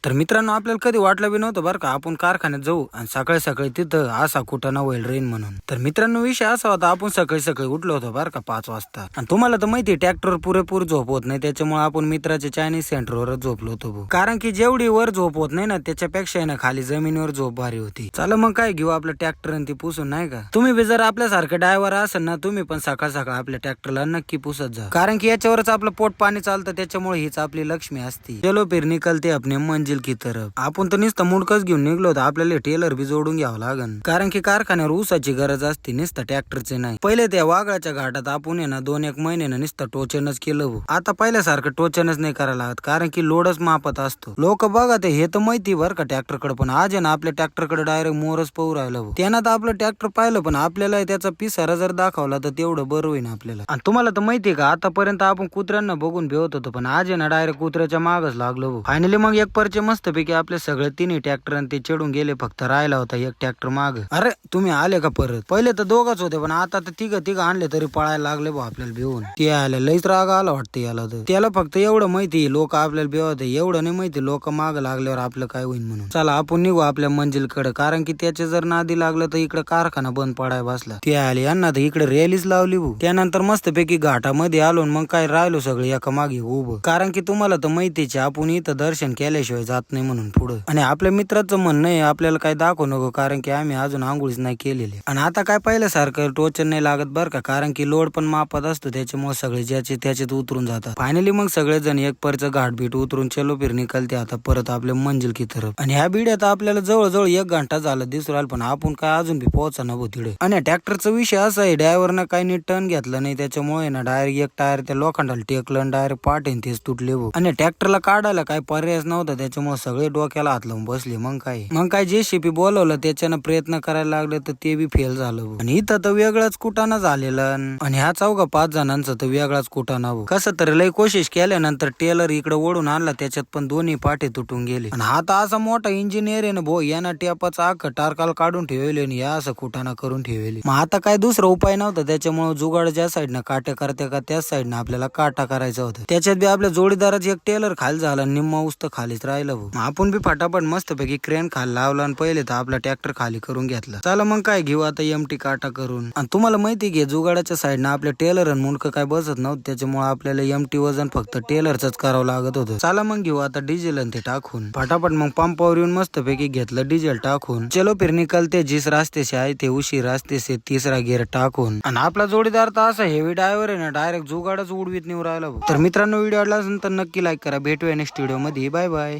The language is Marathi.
तर मित्रांनो, आपल्याला कधी वाटलं बी नव्हतं बरं का आपण कारखान्यात जाऊ आणि सकाळी सकाळी तिथं असा कुठं होईल रेन म्हणून. तर मित्रांनो, विषय असा होता, आपण सकाळी सकाळी उठलो होतो बरं का 5 वाजता. आणि तुम्हाला तर माहिती ट्रॅक्टर पुरेपूर झोप होत नाही, त्याच्यामुळे आपण मित्राच्या चायनीज सेंटरवरच झोपलो होतो भाऊ. कारण की जेवढी वर झोप होत नाही ना, त्याच्यापेक्षा ना खाली जमिनीवर झोप भारी होती. चला मग काय घेऊ आपलं ट्रॅक्टर आणि ती पुसून, नाही का? तुम्ही बी जर आपल्यासारखं ड्रायव्हर असेल ना, तुम्ही पण सकाळ सकाळ आपल्या ट्रॅक्टरला नक्की पुसत जा, कारण की याच्यावरच आपलं पोट पाणी चालतं. त्याच्यामुळे हीच आपली लक्ष्मी असती. चलो फिर निकलते अपने मंजिल की तरफ. आपण तर नुसतं मुडकच घेऊन निघलो होतो, आपल्याला टेलर बी जोडून घ्यावं लागन, कारण की कारखान्यावर ऊसाची गरज असते, नुसतं ट्रॅक्टरचे नाही. पहिले त्या वाघाच्या घाटात आपण ना 2-1 महिन्यानं नुसतं टोचनच केलं हो. आता पहिल्यासारखं टोचनच नाही करायला लागत, कारण की लोडच मापत असतो. लोक बघा ते हे तर माहिती बरं का ट्रॅक्टरकडे, पण आज आहे ना आपल्या ट्रॅक्टरकडे डायरेक्ट मोरच पाहू राहिलं हो. त्यांना तर आपलं ट्रॅक्टर पाहिलं, पण आपल्याला त्याचा पिसारा जर दाखवला तर तेवढं बरं होईल आपल्याला. आणि तुम्हाला तर माहितीये का, आतापर्यंत आपण कुत्र्यांना बघून भेवत होतो, पण आज आहे ना डायरेक्ट कुत्र्याच्या मागच लागलो हो. फायनली मग एक परचे मस्तपैकी आपले सगळे तिन्ही ट्रॅक्टर आणि ते चढून गेले, फक्त राहिला होता एक ट्रॅक्टर माग. अरे तुम्ही आले का परत? पहिले तर दोघच होते, पण आता तर तिघ आणले तरी पळायला लागले भाऊ आपल्याला भिवून. ते आले लईच राग आला वाटतं याला. तर त्याला फक्त एवढं माहिती लोक आपल्याला भिवते, एवढं नाही माहिती लोक माग लागल्यावर आपलं काय होईल म्हणून. चला आपण निघू आपल्या मंजिलकडे, कारण की त्याचे जर नादी लागलं तर इकडे कारखाना बंद पडाय बसला. ते आले यांना तर इकडे रॅलीच लावली भाऊ. त्यानंतर मस्तपैकी घाटामध्ये आलो, मग काय राहिलो सगळे एका मागे उभं, कारण की तुम्हाला तर माहितीच आपण इथं दर्शन केल्याशिवाय जात नाही म्हणून पुढं. आणि आपल्या मित्राचं म्हणणं आहे आपल्याला काय दाखवू नको, कारण की आम्ही अजून आंघोळीच नाही केलेली. आणि आता काय पहिल्यासारखं टोचन नाही लागत बरं का, कारण की लोड पण मापात असतो, त्याच्यामुळे सगळे ज्याचे त्याच्यात उतरून जातात. फायनली मग सगळेजण एक परचं घाट बीट उतरून चलो फिर निकलते आता परत आपल्या मंजिल की तरफ. आणि ह्या बिड्यात आपल्याला जवळजवळ 1 घंटा झाला दिसू राहिला, पण आपण काय अजून बी पोहोचा नको तिकडे. आणि ट्रॅक्टरचा विषय असा आहे, ड्रायव्हरनं काही नीट टर्न घेतला नाही, त्याच्यामुळे ना डायरेक्ट एक टायर त्या लोखंडाला टेकलं, डायरेक्ट पाठ तेच तुटले भाऊ. आणि ट्रॅक्टरला काढायला काय पर्यायच नव्हता, त्याच्यामुळे सगळे डोक्याला हात लावून बसले. मग काय जेसीबी बोलवलं, त्याच्यानं प्रयत्न करायला लागले तर ते बी फेल झालं. आणि इथं तर वेगळाच कुटाणा झालेला, आणि ह्या 4-5 जणांचा तर वेगळाच कुटाणा हो. कसं तरी लय कोशिश केल्यानंतर टेलर इकडे ओढून आणला, त्याच्यात पण दोन्ही पाठे तुटून गेले. आणि हा तर असा मोठा इंजिनियर आहे ना भाऊ, यानं टेपाचा आख टारकाल काढून ठेवले आणि या असं कुटाणा करून ठेवले. मग आता काय दुसरा उपाय नव्हता, त्याच्यामुळे जुगाड ज्या साईडनं काट्या करते का त्याच साईडनं आपल्याला काटा करायचा होता. त्याच्यात बी आपल्या जोडीदाराचे एक टेलर खाली झाला, निम्मा उस्त खालीच राहिलं भाऊ. आपण बी फटाफट मस्तपैकी क्रेन खाली लावला आणि पहिले तर आपला ट्रॅक्टर खाली करून घेतला. चला मग काय घेऊ आता एमटी काटा करून. आणि तुम्हाला माहिती घे, जुगाडाच्या साईडनं आपल्या टेलर आणि मुंडकं काय बसत नव्हतं, त्याच्यामुळे आपल्याला एमटी वजन फक्त टेलरच करावं लागत होतं. चला मग घेऊ आता डिझेल आणि ते टाकून फटाफट. मग पंपावर येऊन मस्तपैकी घेतलं डिझेल टाकून. चलो फिर निकलते जिस रास्ते से आए थे उसी रास्ते से तिसरा गिअर टाकून. आणि आपला जोडीदार तर असा हेवी ड्रायव्हर आहे ना, डायरेक्ट जुगाडच उडवीत निवडायला. तर मित्रांनो, व्हिडिओ आवडला असेल तर नक्की लाईक करा. भेटूया नेक्स्ट व्हिडिओ मध्ये. Bye bye.